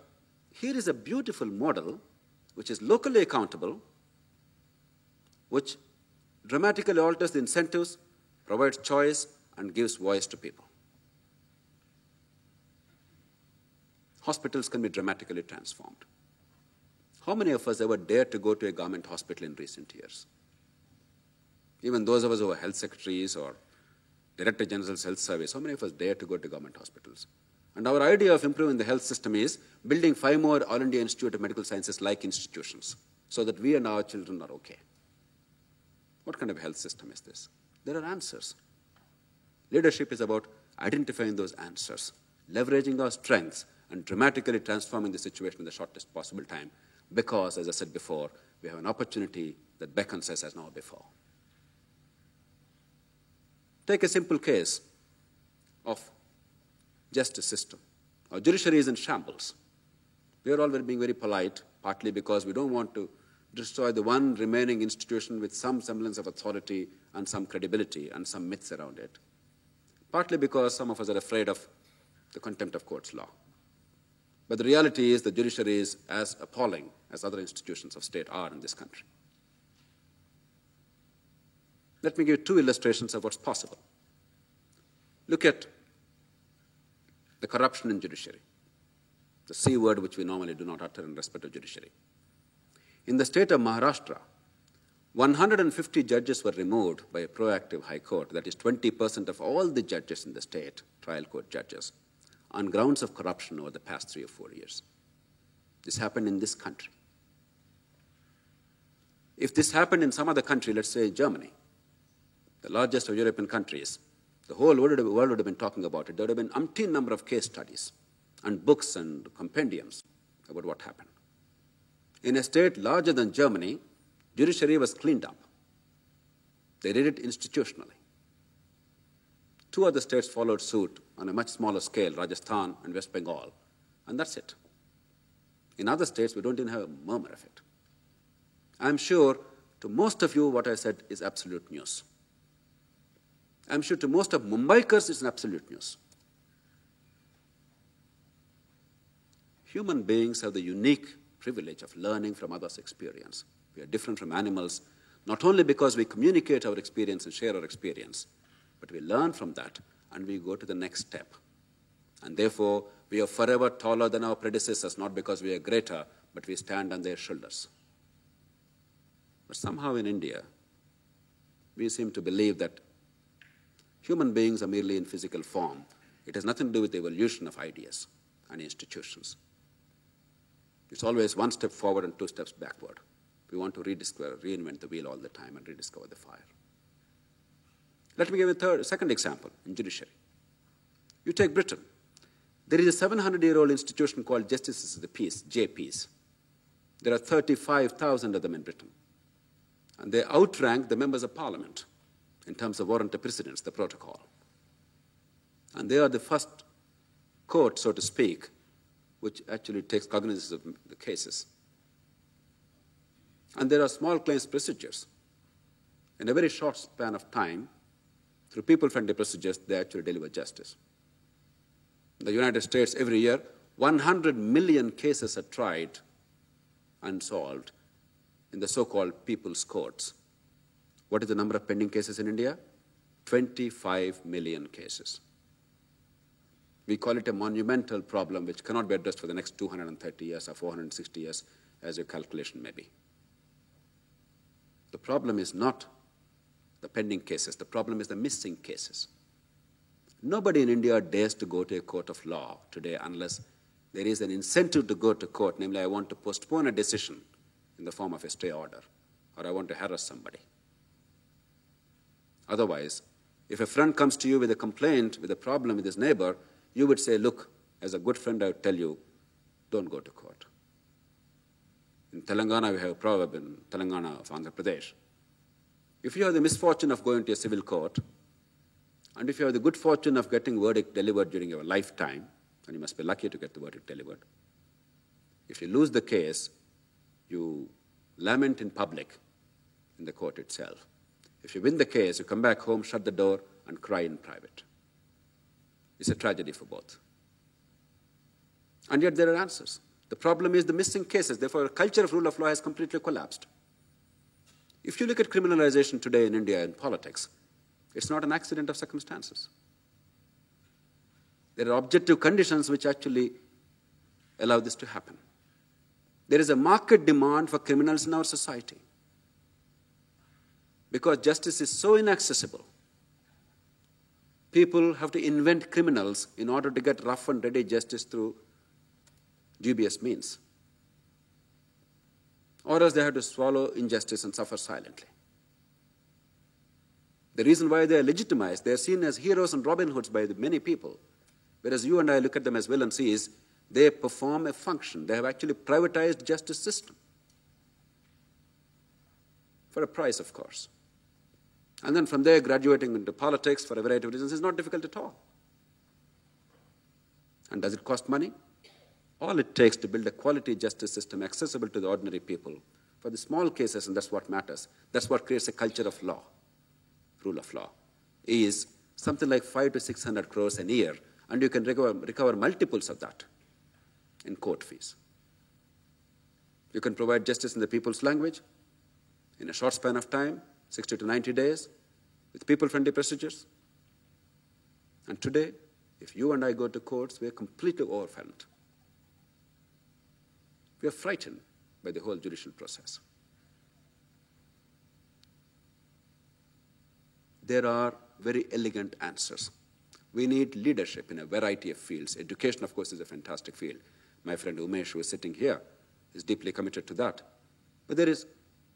here is a beautiful model which is locally accountable, which dramatically alters the incentives, provides choice, and gives voice to people. Hospitals can be dramatically transformed. How many of us ever dared to go to a government hospital in recent years? Even those of us who are health secretaries or Director General's Health Service, how many of us dare to go to government hospitals? And our idea of improving the health system is building 5 more All India Institute of Medical Sciences-like institutions so that we and our children are okay. What kind of health system is this? There are answers. Leadership is about identifying those answers, leveraging our strengths, and dramatically transforming the situation in the shortest possible time because, as I said before, we have an opportunity that beckons us as never before. Take a simple case of justice system. Our judiciary is in shambles. We are all being very polite, partly because we don't want to destroy the one remaining institution with some semblance of authority and some credibility and some myths around it. Partly because some of us are afraid of the contempt of courts law. But the reality is the judiciary is as appalling as other institutions of state are in this country. Let me give 2 illustrations of what's possible. Look at the corruption in judiciary, the C word which we normally do not utter in respect of judiciary. In the state of Maharashtra, 150 judges were removed by a proactive high court, that is 20% of all the judges in the state, trial court judges, on grounds of corruption over the past 3 or 4 years. This happened in this country. If this happened in some other country, let's say Germany, the largest of European countries, the whole world would have been talking about it. There would have been umpteen number of case studies and books and compendiums about what happened. In a state larger than Germany, judiciary was cleaned up. They did it institutionally. 2 other states followed suit on a much smaller scale, Rajasthan and West Bengal, and that's it. In other states, we don't even have a murmur of it. I'm sure to most of you what I said is absolute news. I'm sure to most of Mumbaikars it's an absolute news. Human beings have the unique privilege of learning from others' experience. We are different from animals, not only because we communicate our experience and share our experience, but we learn from that and we go to the next step. And therefore, we are forever taller than our predecessors, not because we are greater, but we stand on their shoulders. But somehow in India, we seem to believe that human beings are merely in physical form. It has nothing to do with the evolution of ideas and institutions. It's always 1 step forward and 2 steps backward. We want to reinvent the wheel all the time and rediscover the fire. Let me give a second example in judiciary. You take Britain. There is a 700-year-old institution called Justices of the Peace, JPs. There are 35,000 of them in Britain. And they outrank the members of parliament in terms of warrant of precedence, the protocol. And they are the first court, so to speak, which actually takes cognizance of the cases. And there are small claims procedures. In a very short span of time, through people-friendly procedures, they actually deliver justice. In the United States, every year, 100 million cases are tried and solved in the so-called people's courts. What is the number of pending cases in India? 25 million cases. We call it a monumental problem which cannot be addressed for the next 230 years or 460 years, as your calculation may be. The problem is not the pending cases. The problem is the missing cases. Nobody in India dares to go to a court of law today unless there is an incentive to go to court, namely I want to postpone a decision in the form of a stay order, or I want to harass somebody. Otherwise, if a friend comes to you with a complaint, with a problem with his neighbor, you would say, look, as a good friend, I would tell you, don't go to court. In Telangana, we have a proverb in Telangana of Andhra Pradesh. If you have the misfortune of going to a civil court, and if you have the good fortune of getting verdict delivered during your lifetime, and you must be lucky to get the verdict delivered, if you lose the case, you lament in public in the court itself. If you win the case, you come back home, shut the door, and cry in private. It's a tragedy for both. And yet there are answers. The problem is the missing cases. Therefore, a culture of rule of law has completely collapsed. If you look at criminalization today in India in politics, it's not an accident of circumstances. There are objective conditions which actually allow this to happen. There is a market demand for criminals in our society. because justice is so inaccessible. People have to invent criminals in order to get rough and ready justice through dubious means. Or else they have to swallow injustice and suffer silently. The reason why they are legitimized, they are seen as heroes and Robin Hoods by many people, whereas you and I look at them as villains, is they perform a function. They have actually privatized justice system. For a price, of course. And then from there, graduating into politics for a variety of reasons is not difficult at all. And does it cost money? All it takes to build a quality justice system accessible to the ordinary people for the small cases, and that's what matters. That's what creates a culture of law, rule of law, is something like 500 to 600 crores a year, and you can recover multiples of that in court fees. You can provide justice in the people's language in a short span of time, 60 to 90 days, with people-friendly procedures. And today, if you and I go to courts, we are completely overwhelmed. We are frightened by the whole judicial process. There are very elegant answers. We need leadership in a variety of fields. Education, of course, is a fantastic field. My friend Umesh, who is sitting here, is deeply committed to that. But there is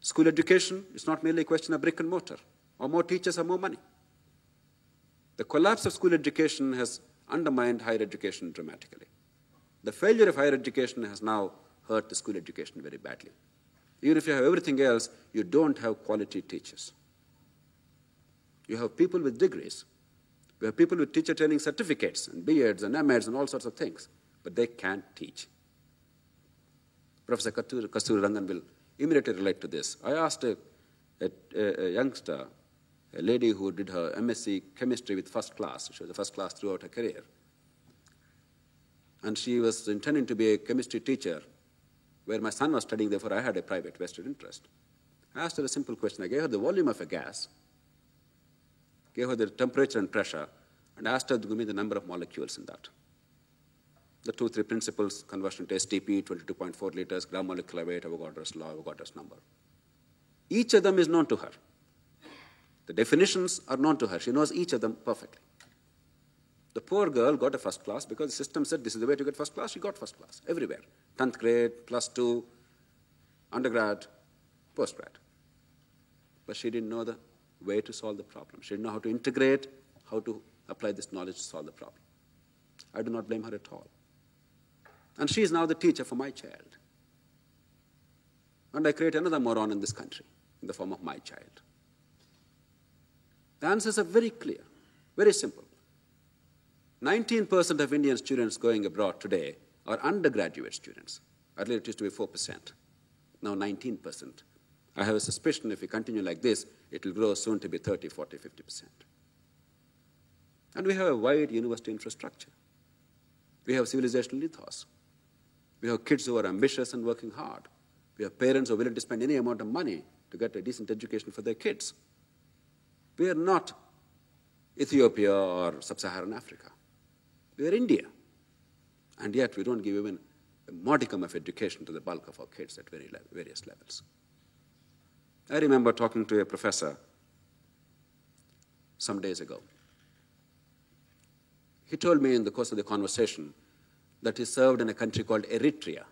school education. It's not merely a question of brick and mortar, or more teachers or more money. The collapse of school education has undermined higher education dramatically. The failure of higher education has now hurt the school education very badly. Even if you have everything else, you don't have quality teachers. You have people with degrees. You have people with teacher training certificates and B.Eds and M.Eds and all sorts of things, but they can't teach. Professor Kasturi Rangan will immediately relate to this. I asked a youngster, a lady who did her MSc chemistry with first class. She was the first class throughout her career. And she was intending to be a chemistry teacher where my son was studying, therefore I had a private vested interest. I asked her a simple question. I gave her the volume of a gas, gave her the temperature and pressure, and asked her to give me the number of molecules in that. The 2-3 principles, conversion to STP, 22.4 liters, gram molecular weight, Avogadro's law, Avogadro's number. Each of them is known to her. The definitions are known to her. She knows each of them perfectly. The poor girl got a first class because the system said this is the way to get first class. She got first class everywhere. 10th grade, +2, undergrad, postgrad. But she didn't know the way to solve the problem. She didn't know how to integrate, how to apply this knowledge to solve the problem. I do not blame her at all. And she is now the teacher for my child. And I create another moron in this country in the form of my child. The answers are very clear, very simple. 19% of Indian students going abroad today are undergraduate students. Earlier it used to be 4%. Now 19%. I have a suspicion if we continue like this, it will grow soon to be 30, 40, 50%. And we have a wide university infrastructure. We have civilizational ethos. We have kids who are ambitious and working hard. We have parents who are willing to spend any amount of money to get a decent education for their kids. We are not Ethiopia or sub-Saharan Africa. We are India. And yet we don't give even a modicum of education to the bulk of our kids at various levels. I remember talking to a professor some days ago. He told me in the course of the conversation that he served in a country called Eritrea,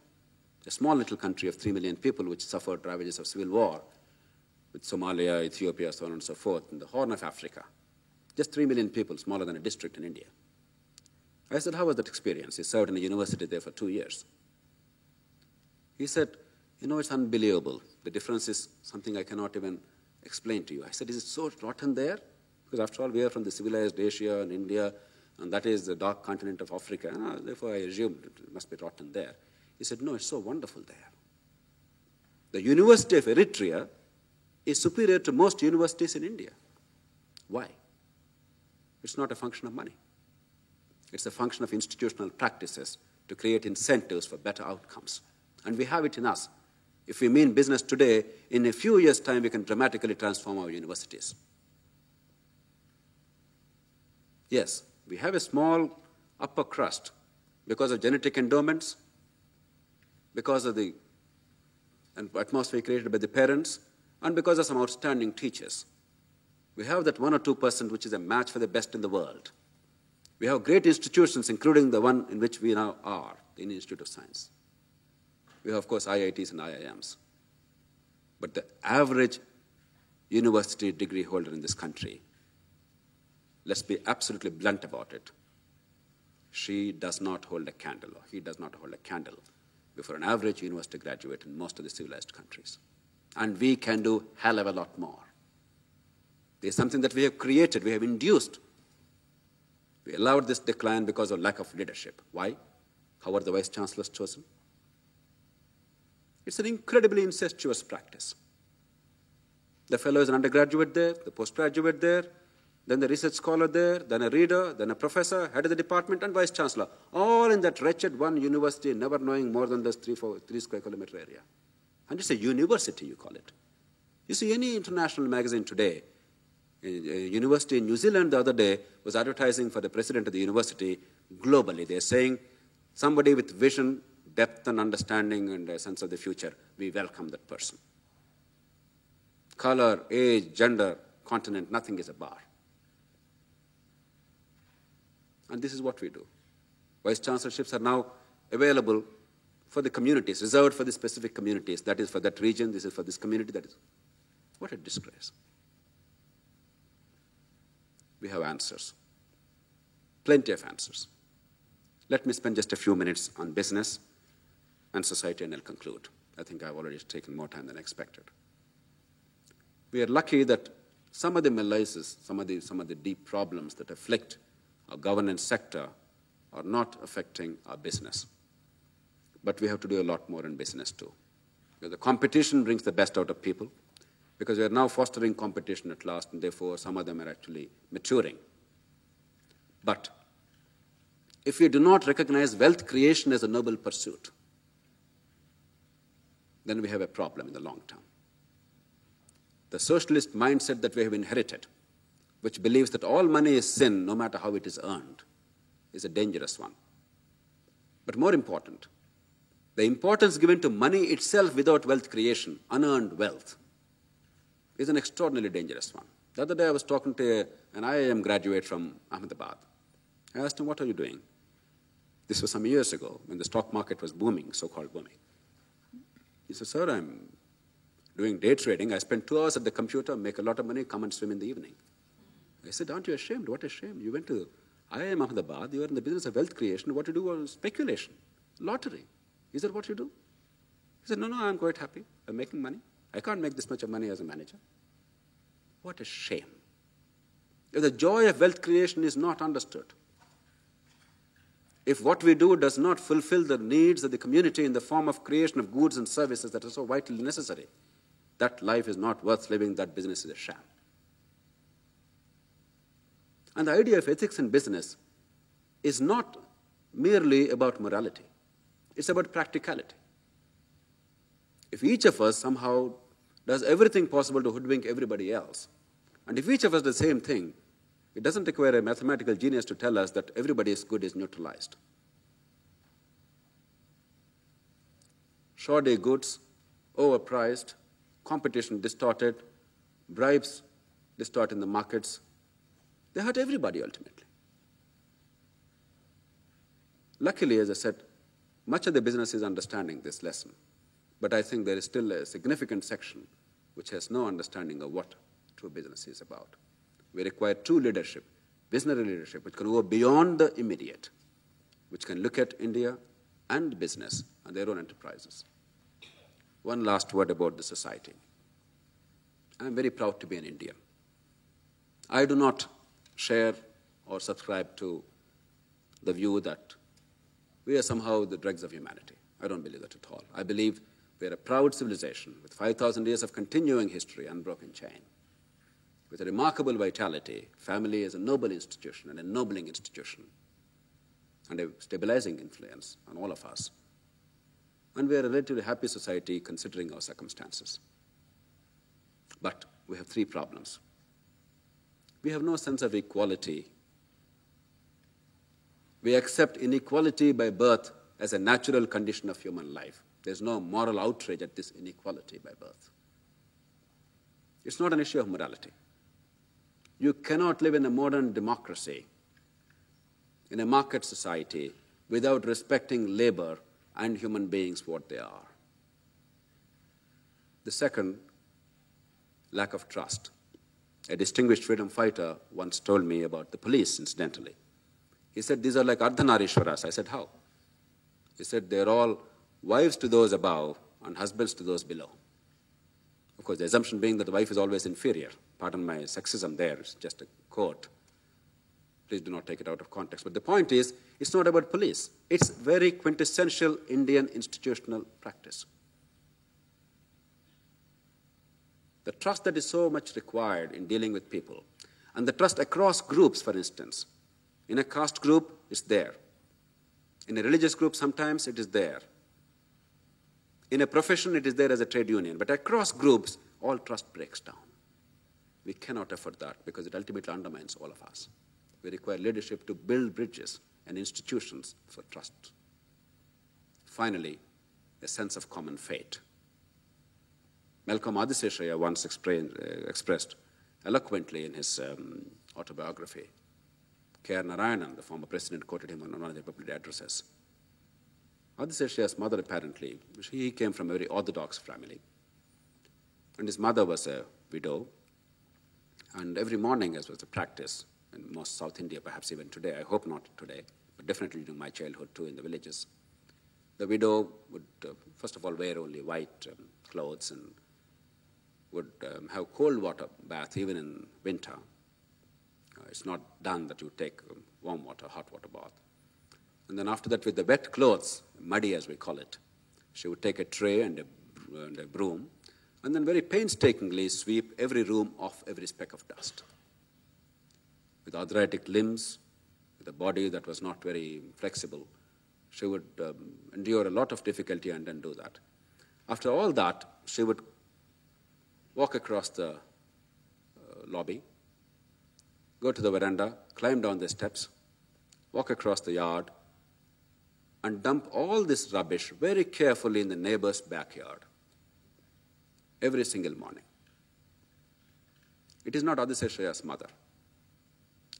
a small little country of 3 million people which suffered ravages of civil war with Somalia, Ethiopia, so on and so forth, in the Horn of Africa. Just 3 million people, smaller than a district in India. I said, how was that experience? He served in a university there for 2 years. He said, you know, it's unbelievable. The difference is something I cannot even explain to you. I said, is it so rotten there? Because after all, we are from the civilized Asia and India, and that is the dark continent of Africa. Therefore, I assumed it must be rotten there. He said, no, it's so wonderful there. The University of Eritrea is superior to most universities in India. Why? It's not a function of money. It's a function of institutional practices to create incentives for better outcomes. And we have it in us. If we mean business today, in a few years' time, we can dramatically transform our universities. Yes, we have a small upper crust because of genetic endowments, because of the atmosphere created by the parents, and because of some outstanding teachers. We have that 1 or 2% which is a match for the best in the world. We have great institutions, including the one in which we now are, the Indian Institute of Science. We have, of course, IITs and IIMs. But the average university degree holder in this country, let's be absolutely blunt about it, she does not hold a candle, or he does not hold a candle before an average university graduate in most of the civilized countries. And we can do a hell of a lot more. There's something that we have created, we have induced. We allowed this decline because of lack of leadership. Why? How are the vice chancellors chosen? It's an incredibly incestuous practice. The fellow is an undergraduate there, the postgraduate there, then the research scholar there, then a reader, then a professor, head of the department, and vice chancellor, all in that wretched one university, never knowing more than this 3 square kilometer area. And it's a university, you call it. You see, any international magazine today, a university in New Zealand the other day was advertising for the president of the university globally. They're saying, somebody with vision, depth and understanding and a sense of the future, we welcome that person. Color, age, gender, continent, nothing is a bar. And this is what we do. Vice chancellorships are now available for the communities, reserved for the specific communities. That is for that region, this is for this community, that is. What a disgrace. We have answers, plenty of answers. Let me spend just a few minutes on business and society, and I'll conclude. I think I've already taken more time than expected. We are lucky that some of the malaises, some of the deep problems that afflict our governance sector are not affecting our business. But we have to do a lot more in business too. Because the competition brings the best out of people, because we are now fostering competition at last, and therefore some of them are actually maturing. But if we do not recognize wealth creation as a noble pursuit, then we have a problem in the long term. The socialist mindset that we have inherited, which believes that all money is sin no matter how it is earned, is a dangerous one. But more important, the importance given to money itself without wealth creation, unearned wealth, is an extraordinarily dangerous one. The other day I was talking to an IIM graduate from Ahmedabad. I asked him, what are you doing? This was some years ago when the stock market was booming, so-called booming. He said, sir, I'm doing day trading. I spend 2 hours at the computer, make a lot of money, come and swim in the evening. I said, aren't you ashamed? What a shame. You went to IIM Ahmedabad, you are in the business of wealth creation. What you do was speculation, lottery. Is that what you do? He said, no, I'm quite happy. I'm making money. I can't make this much of money as a manager. What a shame. If the joy of wealth creation is not understood, if what we do does not fulfill the needs of the community in the form of creation of goods and services that are so vitally necessary, that life is not worth living, that business is a sham. And the idea of ethics in business is not merely about morality. It's about practicality. If each of us somehow does everything possible to hoodwink everybody else, and if each of us does the same thing, it doesn't require a mathematical genius to tell us that everybody's good is neutralized. Shoddy goods, overpriced, competition distorted, bribes distorting the markets, they hurt everybody ultimately. Luckily, as I said, much of the business is understanding this lesson, but I think there is still a significant section which has no understanding of what true business is about. We require true leadership, visionary leadership, which can go beyond the immediate, which can look at India and business and their own enterprises. One last word about the society. I'm very proud to be an Indian. I do not share or subscribe to the view that we are somehow the dregs of humanity. I don't believe that at all. I believe we are a proud civilization with 5,000 years of continuing history, unbroken chain. With a remarkable vitality, family is a noble institution, an ennobling institution, and a stabilizing influence on all of us. And we are a relatively happy society considering our circumstances. But we have 3 problems. We have no sense of equality. We accept inequality by birth as a natural condition of human life. There's no moral outrage at this inequality by birth. It's not an issue of morality. You cannot live in a modern democracy, in a market society, without respecting labor and human beings what they are. The second, lack of trust. A distinguished freedom fighter once told me about the police, incidentally. He said, these are like Ardhanarishwaras. I said, how? He said, they're all wives to those above and husbands to those below. Of course, the assumption being that the wife is always inferior. Pardon my sexism there, it's just a quote. Please do not take it out of context. But the point is, it's not about police. It's very quintessential Indian institutional practice. The trust that is so much required in dealing with people, and the trust across groups, for instance. In a caste group, it's there. In a religious group, sometimes it is there. In a profession, it is there as a trade union. But across groups, all trust breaks down. We cannot afford that because it ultimately undermines all of us. We require leadership to build bridges and institutions for trust. Finally, a sense of common fate. Malcolm Adiseshaya once expressed eloquently in his autobiography. K.R. Narayanan, the former president, quoted him on one of the public addresses. Adiseshaya's mother, apparently, he came from a very orthodox family. And his mother was a widow. And every morning, as was the practice, in most South India, perhaps even today, I hope not today, but definitely during my childhood too in the villages, the widow would, first of all, wear only white clothes and would have cold water bath even in winter. It's not done that you take warm water, hot water bath. And then after that, with the wet clothes, muddy as we call it, she would take a tray and a broom, and then very painstakingly sweep every room off every speck of dust. With arthritic limbs, with a body that was not very flexible, she would endure a lot of difficulty and then do that. After all that, she would walk across the lobby, go to the veranda, climb down the steps, walk across the yard, and dump all this rubbish very carefully in the neighbor's backyard every single morning. It is not Adiseshaya's mother.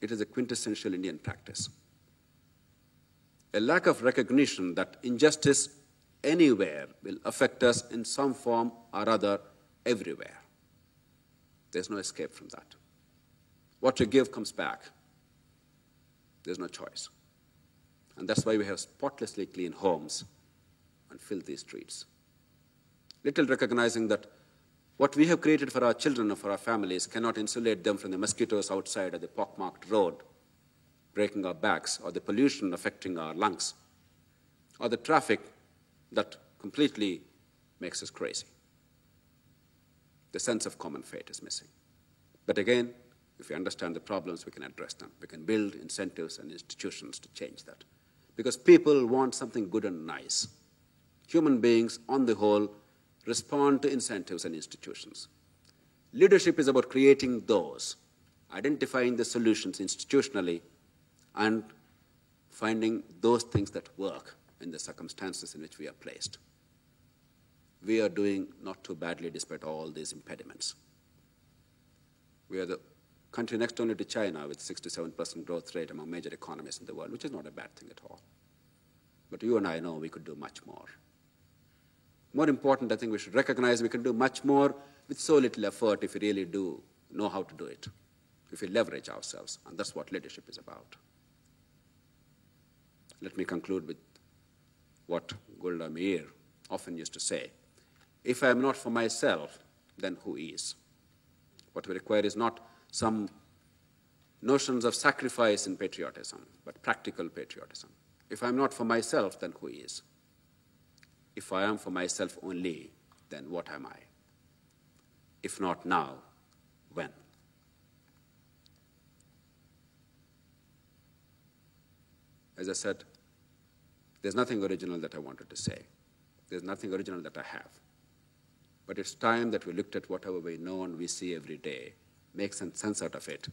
It is a quintessential Indian practice. A lack of recognition that injustice anywhere will affect us in some form or other everywhere. There's no escape from that. What you give comes back. There's no choice. And that's why we have spotlessly clean homes and filthy streets. Little recognizing that what we have created for our children or for our families cannot insulate them from the mosquitoes outside or the pockmarked road, breaking our backs, or the pollution affecting our lungs, or the traffic that completely makes us crazy. The sense of common fate is missing. But again, if we understand the problems, we can address them. We can build incentives and institutions to change that. Because people want something good and nice. Human beings, on the whole, respond to incentives and institutions. Leadership is about creating those, identifying the solutions institutionally, and finding those things that work in the circumstances in which we are placed. We are doing not too badly despite all these impediments. We are the country next only to China with 67% growth rate among major economies in the world, which is not a bad thing at all. But you and I know we could do much more. More important, I think we should recognize we can do much more with so little effort if we really do know how to do it, if we leverage ourselves, and that's what leadership is about. Let me conclude with what Golda Meir often used to say. If I am not for myself, then who is? What we require is not some notions of sacrifice in patriotism, but practical patriotism. If I am not for myself, then who is? If I am for myself only, then what am I? If not now, when? As I said, there's nothing original that I wanted to say. There's nothing original that I have. But it's time that we looked at whatever we know and we see every day, make some sense out of it,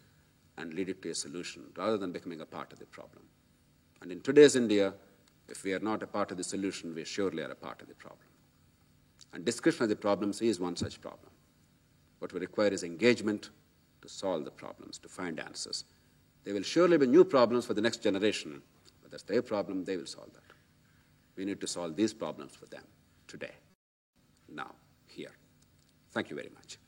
and lead it to a solution, rather than becoming a part of the problem. And in today's India, if we are not a part of the solution, we surely are a part of the problem. And discussion of the problems is one such problem. What we require is engagement to solve the problems, to find answers. There will surely be new problems for the next generation, but that's their problem, they will solve that. We need to solve these problems for them today, now, here. Thank you very much.